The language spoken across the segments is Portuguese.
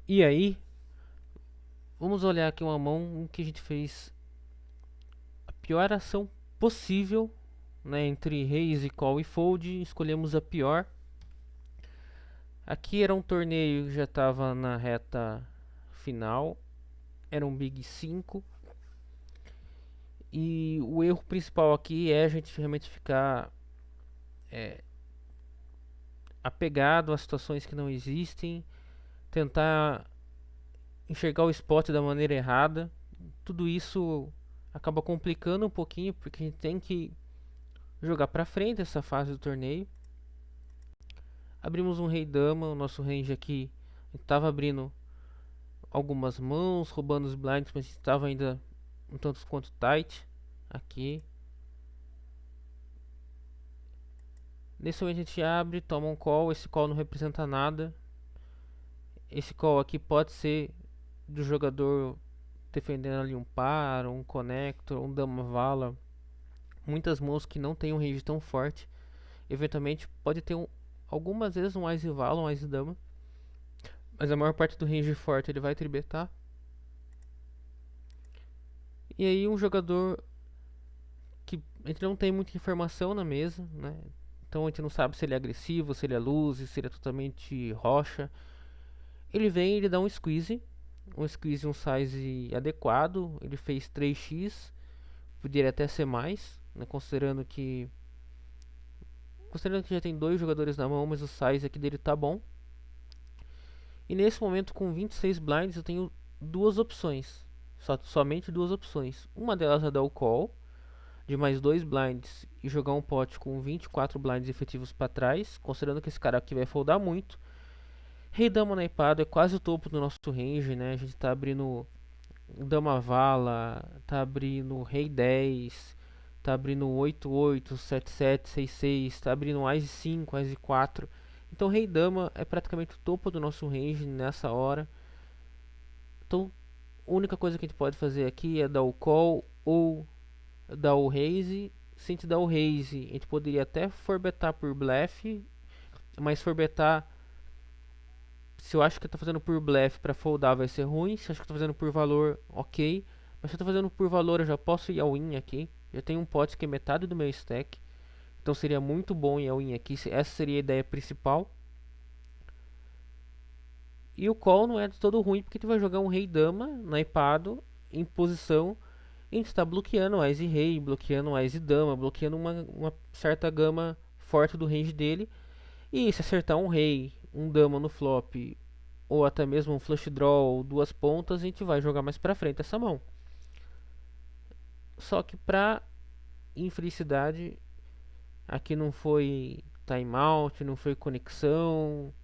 E aí, vamos olhar aqui uma mão em que a gente fez a pior ação possível, né, entre raise, call e fold. Escolhemos a pior. Aqui era um torneio que já estava na reta final, era um Big 5. E o erro principal aqui é a gente realmente ficar é, apegado a situações que não existem, tentar enxergar o spot da maneira errada. Tudo isso acaba complicando um pouquinho, porque a gente tem que jogar pra frente essa fase do torneio. Abrimos um rei dama, o nosso range aqui estava abrindo algumas mãos, roubando os blinds, mas estava ainda um tanto quanto tight aqui. Nesse momento a gente abre, toma um call, esse call não representa nada. Esse call aqui pode ser do jogador defendendo ali um par, um connector, um dama vala. Muitas mãos que não tem um range tão forte. Eventualmente pode ter algumas vezes um Ice Vala, um Ice Dama. Mas a maior parte do range forte ele vai tribetar. E aí um jogador que a gente não tem muita informação na mesa, né? Então a gente não sabe se ele é agressivo, se ele é loose, se ele é totalmente rocha. Ele vem e ele dá um squeeze um size adequado. Ele fez 3x, poderia até ser mais, né? Considerando que já tem dois jogadores na mão, mas o size aqui dele tá bom. E nesse momento, com 26 blinds, eu tenho duas opções. Somente duas opções. Uma delas é dar o call, de mais dois blinds, e jogar um pot com 24 blinds efetivos para trás, considerando que esse cara aqui vai foldar muito. Rei Dama naipado é quase o topo do nosso range, né? A gente tá abrindo Dama Vala, tá abrindo Rei 10, tá abrindo 8-8, 7-7, 6-6, tá abrindo Ás 5, Ás 4. Então Rei Dama é praticamente o topo do nosso range nessa hora. Então a única coisa que a gente pode fazer aqui é dar o call ou dar o raise. Se a gente dar o raise, a gente poderia até forbetar por blefe, mas forbetar, se eu acho que eu tô fazendo por blefe para foldar vai ser ruim. Se eu acho que eu tô fazendo por valor, ok. Mas se eu tô fazendo por valor, eu já posso ir all in aqui. Já tenho um pot que é metade do meu stack. Então seria muito bom ir all in aqui. Essa seria a ideia principal. E o call não é de todo ruim, porque tu vai jogar um rei dama naipado em posição. E a gente está bloqueando o Ás e rei, bloqueando o Ás e dama, bloqueando uma certa gama forte do range dele. E se acertar um rei, um dama no flop, ou até mesmo um flush draw, duas pontas, a gente vai jogar mais pra frente essa mão. Só que pra infelicidade, aqui não foi timeout, não foi conexão,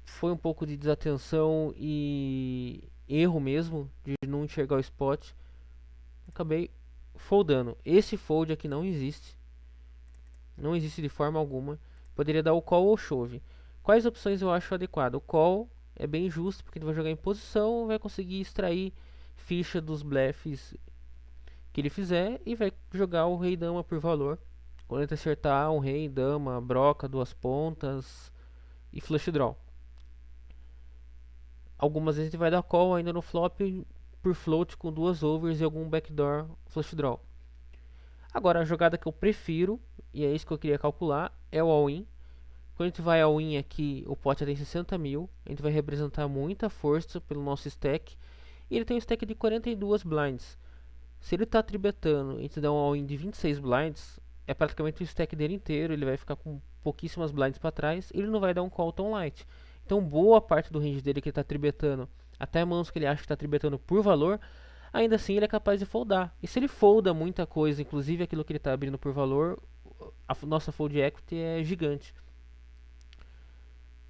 foi um pouco de desatenção e erro mesmo de não enxergar o spot. Acabei foldando. Esse fold aqui não existe. Não existe de forma alguma. Poderia dar o call ou chove. Quais opções eu acho adequado? O call é bem justo, porque ele vai jogar em posição, vai conseguir extrair ficha dos blefs que ele fizer e vai jogar o rei dama por valor. Quando ele acertar um rei, dama, broca, duas pontas e flush draw. Algumas vezes ele vai dar call ainda no flop por float com duas overs e algum backdoor flush draw. Agora a jogada que eu prefiro, e é isso que eu queria calcular, é o all-in. Quando a gente vai all-in aqui, o pot já tem 60 mil. A gente vai representar muita força pelo nosso stack. E ele tem um stack de 42 blinds. Se ele está tribetando e a gente dá um all-in de 26 blinds, é praticamente o stack dele inteiro. Ele vai ficar com pouquíssimas blinds para trás. E ele não vai dar um call tão light. Então boa parte do range dele que ele está tribetando, até mãos que ele acha que está tribetando por valor, ainda assim ele é capaz de foldar. E se ele folda muita coisa, inclusive aquilo que ele está abrindo por valor, a nossa fold equity é gigante.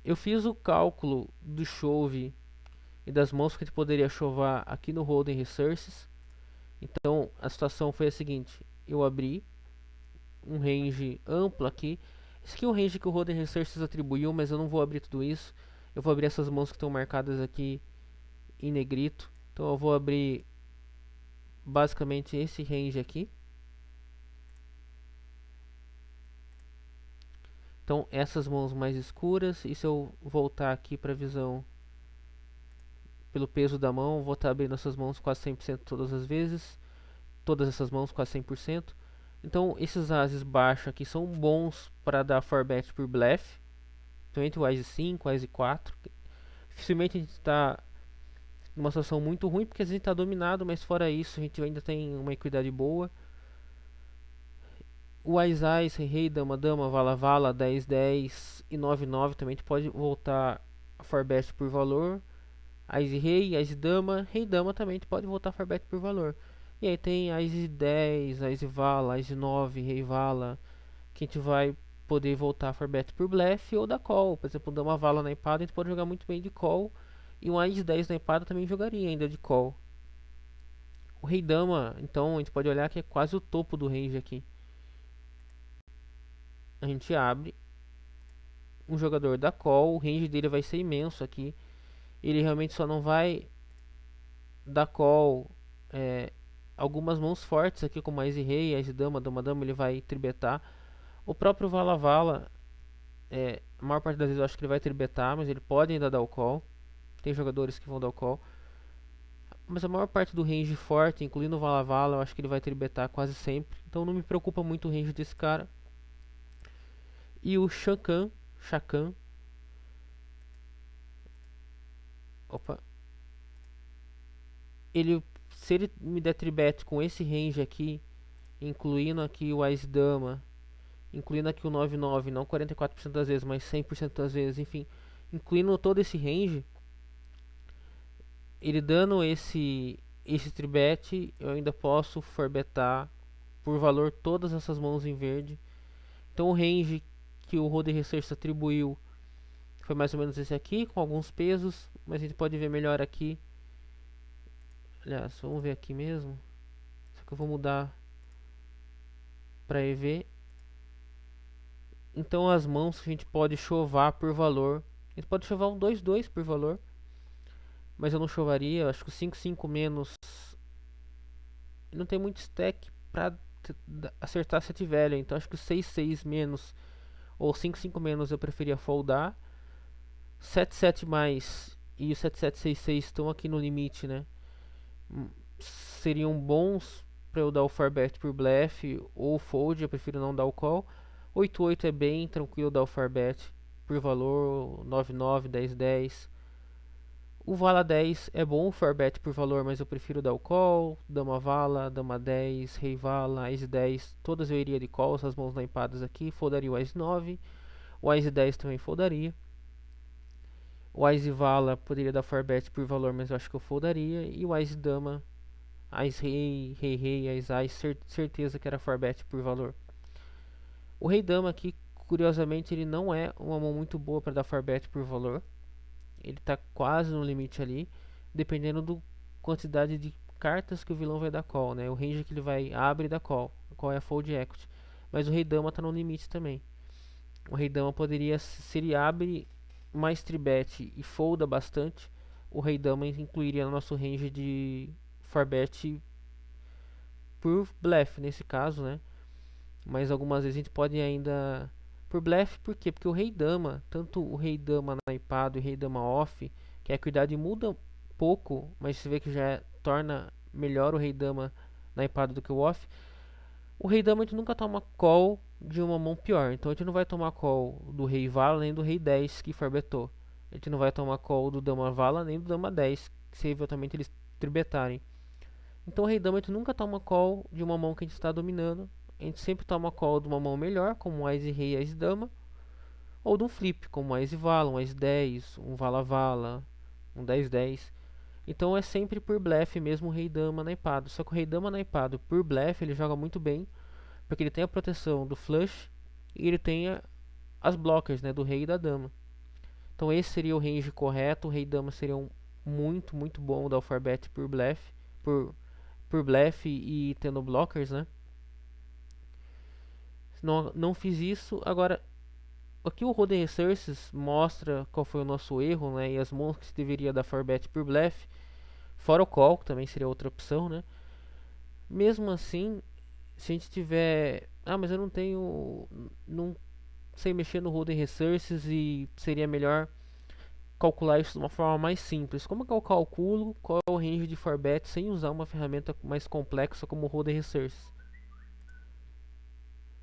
Eu fiz o cálculo do chove e das mãos que a gente poderia chovar aqui no Hold'em Resources. Então a situação foi a seguinte: eu abri um range amplo aqui. Esse aqui é o range que o Hold'em Resources atribuiu, mas eu não vou abrir tudo isso. Eu vou abrir essas mãos que estão marcadas aqui em negrito. Então eu vou abrir basicamente esse range aqui. Então essas mãos mais escuras. E se eu voltar aqui para a visão pelo peso da mão, vou estar abrindo essas mãos quase 100% todas as vezes. Todas essas mãos quase 100%. Então esses ases baixos aqui são bons para dar 4bet por blefe. Principalmente o Ás 5, o Ás 4. Dificilmente a gente está numa situação muito ruim, porque a gente está dominado, mas fora isso a gente ainda tem uma equidade boa. O Ás, rei, dama, dama, vala, vala, 10, 10 e 9, 9 também a gente pode voltar a 4bet por valor. Ás rei, Ás dama, rei dama também a gente pode voltar a 4bet por valor. E aí tem Ás 10, Ás vala, Ás 9, rei vala, que a gente vai poder voltar a 4bet por blefe ou da call. Por exemplo, dama vala na empada a gente pode jogar muito bem de call. E um Ás 10 na empada também jogaria ainda de call. O rei dama, então, a gente pode olhar que é quase o topo do range aqui. A gente abre, um jogador da call, o range dele vai ser imenso aqui. Ele realmente só não vai dar call algumas mãos fortes aqui, como Ás rei, Ás dama, dama dama, ele vai tribetar. O próprio vala vala, a maior parte das vezes eu acho que ele vai tribetar, mas ele pode ainda dar o call. Tem jogadores que vão dar o call. Mas a maior parte do range forte, incluindo o vala vala, eu acho que ele vai tribetar quase sempre. Então não me preocupa muito o range desse cara. E o Shakan, opa, se ele me der tribet com esse range aqui, incluindo aqui o Ás dama, incluindo aqui o 9-9, não 44% das vezes, mas 100% das vezes, enfim, incluindo todo esse range, ele dando esse tribet, eu ainda posso forbetar por valor todas essas mãos em verde. Então o range que o Roder Research atribuiu foi mais ou menos esse aqui, com alguns pesos, mas a gente pode ver melhor aqui. Aliás, vamos ver aqui mesmo. Só que eu vou mudar para EV. Então as mãos que a gente pode chovar por valor. A gente pode chovar um 2-2 por valor. Mas eu não chovaria. Acho que o 5-5 menos. Não tem muito stack para acertar 7 velho. Então acho que o 6-6 menos ou 5-5 menos eu preferia foldar. 7-7 mais e o 7-7-6-6 estão aqui no limite, né? Seriam bons para eu dar o 4bet por blefe ou fold, eu prefiro não dar o call. 8-8 é bem tranquilo dar o 4bet por valor, 9-9, 10-10. O vala 10 é bom o 4bet por valor, mas eu prefiro dar o call. Dama vala, dama 10, rei vala, Ás 10, todas eu iria de call, essas mãos naipadas aqui. Foldaria o Ás 9, o Ás 10 também foldaria. O Ás vala poderia dar 4bet por valor, mas eu acho que eu foldaria. E o Ás dama, Ás rei, rei rei, Ás, certeza que era 4bet por valor. O rei dama aqui, curiosamente, ele não é uma mão muito boa para dar 4bet por valor. Ele está quase no limite ali, dependendo da quantidade de cartas que o vilão vai dar call, né? O range que ele vai abre e dá call. Qual é a fold equity. Mas o rei dama está no limite também. O rei dama poderia, se ele abre mais tribet e folda bastante, o rei dama incluiria no nosso range de 4bet por blefe nesse caso, né? Mas algumas vezes a gente pode ainda por blefe, por quê? Porque o rei dama, tanto o rei dama naipado e o rei dama off, que a equidade muda pouco, mas você vê que já torna melhor o rei dama naipado do que o off. O rei dama a gente nunca toma call de uma mão pior, então a gente não vai tomar call do rei vala nem do rei 10 que forbetou. A gente não vai tomar call do dama vala nem do dama 10, se eventualmente eles tribetarem. Então o rei dama a gente nunca toma call de uma mão que a gente está dominando. A gente sempre toma call de uma mão melhor, como Ás rei e Ás dama, ou de um flip, como Ás vala, um Ás 10, um vala vala, um 10-10. Então é sempre por blefe mesmo o rei dama naipado. Só que o rei dama naipado por blefe ele joga muito bem, porque ele tem a proteção do flush e ele tem as blockers, né, do rei e da dama. Então esse seria o range correto. O rei dama seria muito bom da 4bet por blefe, por blefe e tendo blockers, né? Não fiz isso. Agora, aqui o Roden Resources mostra qual foi o nosso erro, né? E as mãos que se deveria dar 4bet por blefe. Fora o call, que também seria outra opção, né? Mesmo assim, se a gente tiver... Ah, mas eu não tenho... Não sei mexer no Roden Resources e seria melhor calcular isso de uma forma mais simples. Como que eu calculo qual é o range de forbet sem usar uma ferramenta mais complexa como o Roder Resources?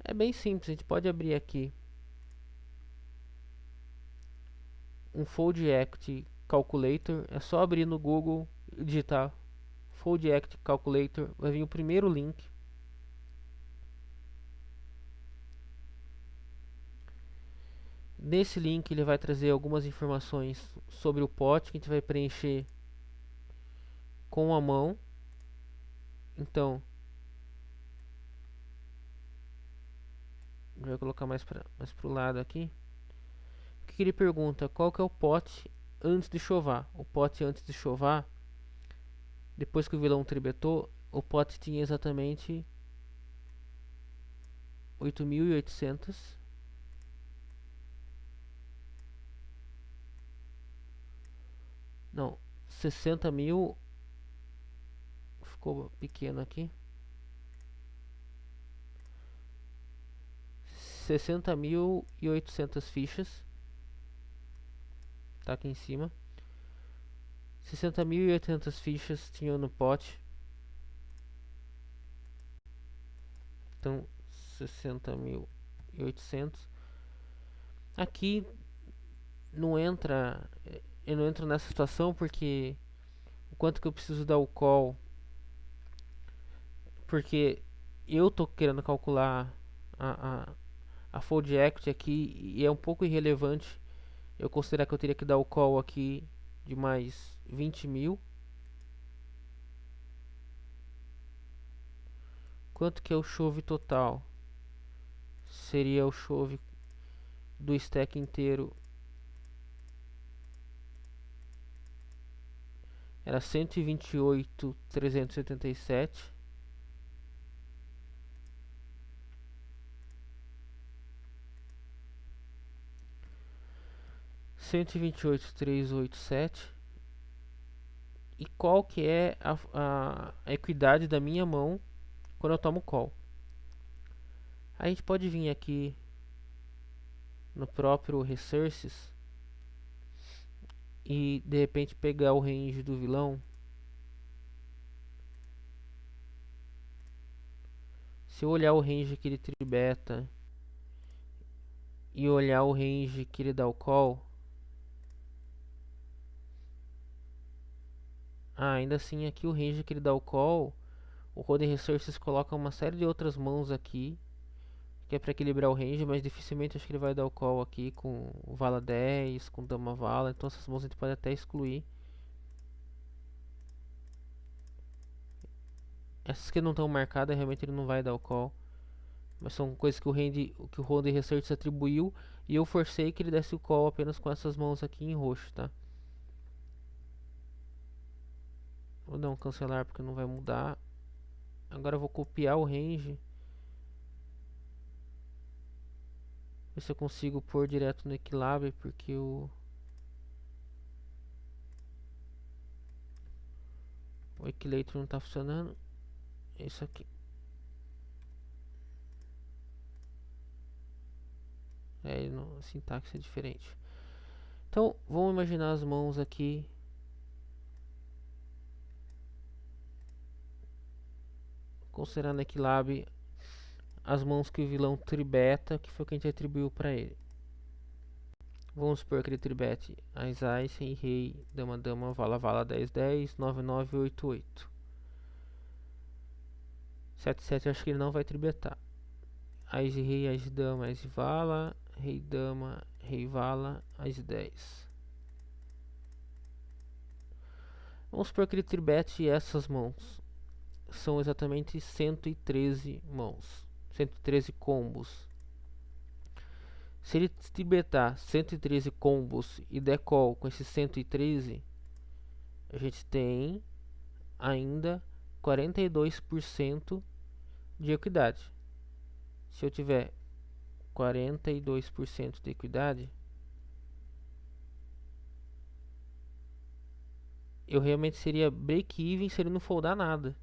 É bem simples, a gente pode abrir aqui um Fold Act Calculator, é só abrir no Google e digitar Fold Act Calculator, vai vir o primeiro link. Nesse link ele vai trazer algumas informações sobre o pote que a gente vai preencher com a mão. Então, vai colocar mais para o lado aqui. O que ele pergunta? Qual que é o pote antes de chovar? O pote antes de chovar, depois que o vilão tribetou, o pote tinha exatamente 8.800. Não, 60 mil. Ficou pequeno aqui. 60.800 fichas. Tá aqui em cima. 60.800 fichas tinham no pote. Então, 60.800. Aqui não entra. Eu não entro nessa situação porque o quanto que eu preciso dar o call. Porque eu tô querendo calcular a Fold Equity aqui e é um pouco irrelevante eu considerar que eu teria que dar o call aqui de mais 20 mil. Quanto que é o chove total? Seria o chove do stack inteiro. Era 128.377. E qual que é a equidade da minha mão quando eu tomo call? A gente pode vir aqui no próprio Resources e de repente pegar o range do vilão. Se eu olhar o range que ele tribeta e olhar o range que ele dá o call, ainda assim aqui o range que ele dá o call, o Roden Resources coloca uma série de outras mãos aqui que é para equilibrar o range, mas dificilmente acho que ele vai dar o call aqui com vala 10, com dama vala, então essas mãos a gente pode até excluir. Essas que não estão marcadas, realmente ele não vai dar o call. Mas são coisas que o Roden Research atribuiu e eu forcei que ele desse o call apenas com essas mãos aqui em roxo, tá? Vou dar um cancelar porque não vai mudar. Agora eu vou copiar o range. Ver se eu consigo pôr direto no Equilab, porque o Equilator não está funcionando. É isso aqui. A sintaxe é diferente. Então, vamos imaginar as mãos aqui. Considerando Equilab as mãos que o vilão tribeta, que foi o que a gente atribuiu para ele. Vamos supor que ele tribete Ás, Ás, Rei, Rei, Dama, Dama, Vala, Vala, 10, 10, 9, 9, 8, 8. 7, 7 eu acho que ele não vai tribetar. Ás, Rei, Ás, Dama, Ás, Vala, Rei, Dama, Rei, Vala, Ás, 10. Vamos supor que ele tribete essas mãos. São exatamente 113 mãos. 113 combos. Se ele tribetar 113 combos e der call com esses 113, a gente tem ainda 42% de equidade. Se eu tiver 42% de equidade, eu realmente seria break-even se ele não foldar nada.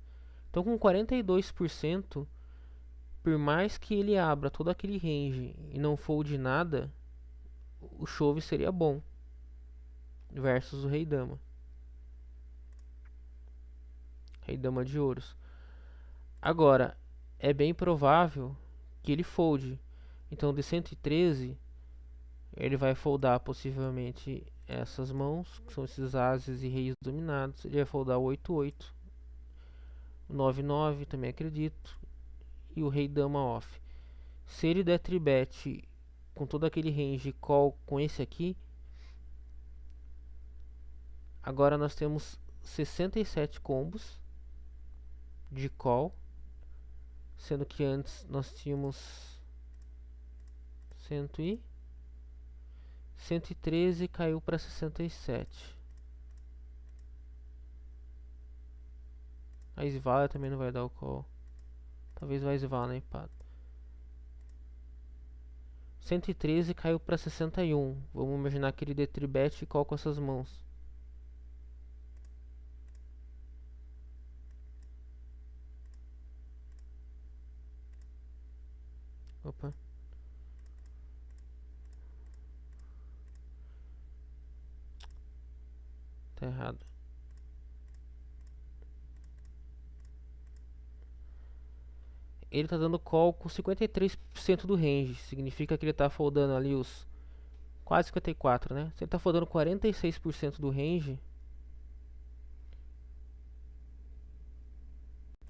Então com 42%, por mais que ele abra todo aquele range e não folde nada, o chove seria bom. versus o rei dama. Rei dama de ouros. Agora, é bem provável que ele folde. Então, de 113, ele vai foldar possivelmente essas mãos, que são esses ases e reis dominados. Ele vai foldar o 8-8, o 9-9 também acredito, e o rei dama off. Se ele der tribet com todo aquele range call com esse aqui, agora nós temos 67 combos de call, sendo que antes nós tínhamos 113 caiu para 67. A Svala também não vai dar o call. Talvez vai Svala na empada. 113 caiu para 61. Vamos imaginar que ele dê tribet e call com essas mãos. Opa. Tá errado. Ele tá dando call com 53% do range. Significa que ele tá foldando ali os quase 54, né? Se ele tá foldando 46% do range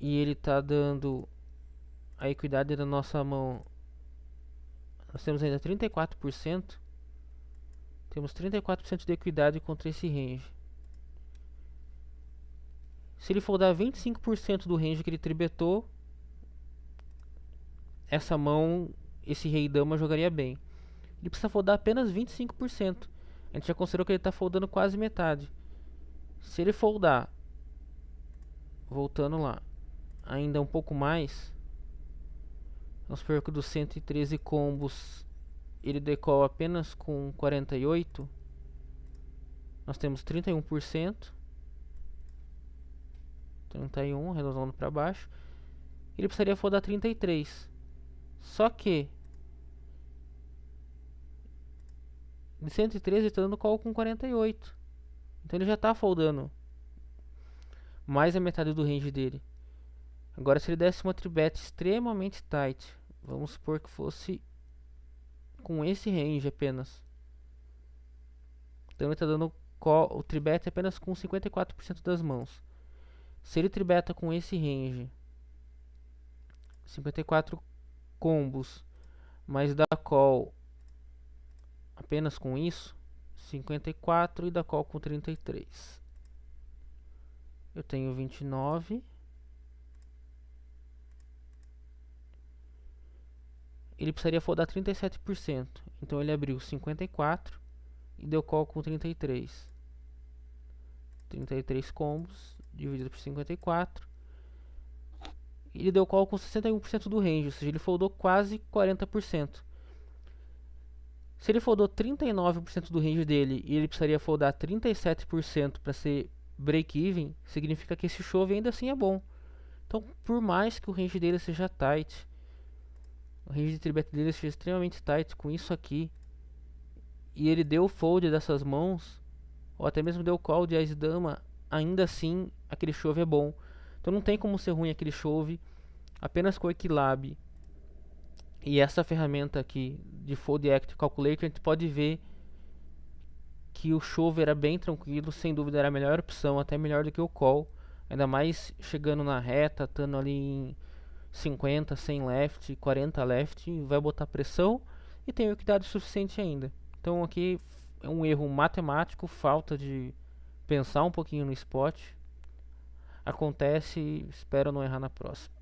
e ele tá dando a equidade da nossa mão, nós temos ainda 34%. Temos 34% de equidade contra esse range. Se ele foldar 25% do range que ele tribetou, essa mão, esse rei dama jogaria bem. Ele precisa foldar apenas 25%. A gente já considerou que ele está foldando quase metade. Se ele foldar, voltando lá, ainda um pouco mais, vamos supor que dos 113 combos ele decola apenas com 48, nós temos 31%. 31, arredondando para baixo. Ele precisaria foldar 33. Só que de 113 ele está dando call com 48. Então ele já está foldando mais a metade do range dele. Agora se ele desse uma tribet extremamente tight, vamos supor que fosse com esse range apenas. Então ele está dando call, o tribet apenas com 54% das mãos. Se ele tribeta com esse range, 54 combos, mas dá call apenas com isso, 54 e dá call com 33. Eu tenho 29. Ele precisaria foldar 37%. Então ele abriu 54 e deu call com 33. 33 combos dividido por 54. Ele deu call com 61% do range, ou seja, ele foldou quase 40%. Se ele foldou 39% do range dele e ele precisaria foldar 37% para ser break-even, significa que esse shove ainda assim é bom. Então, por mais que o range dele seja tight, o range de tribet dele seja extremamente tight com isso aqui, e ele deu fold dessas mãos, ou até mesmo deu call de Ás Dama, ainda assim aquele shove é bom. Então não tem como ser ruim aquele shove, apenas com o Equilab e essa ferramenta aqui de Fold Act Calculator, a gente pode ver que o shove era bem tranquilo, sem dúvida era a melhor opção, até melhor do que o call, ainda mais chegando na reta, estando ali em 50, 100 left, 40 left, vai botar pressão e tem equidade suficiente ainda. Então aqui é um erro matemático, falta de pensar um pouquinho no spot. Acontece, espero não errar na próxima.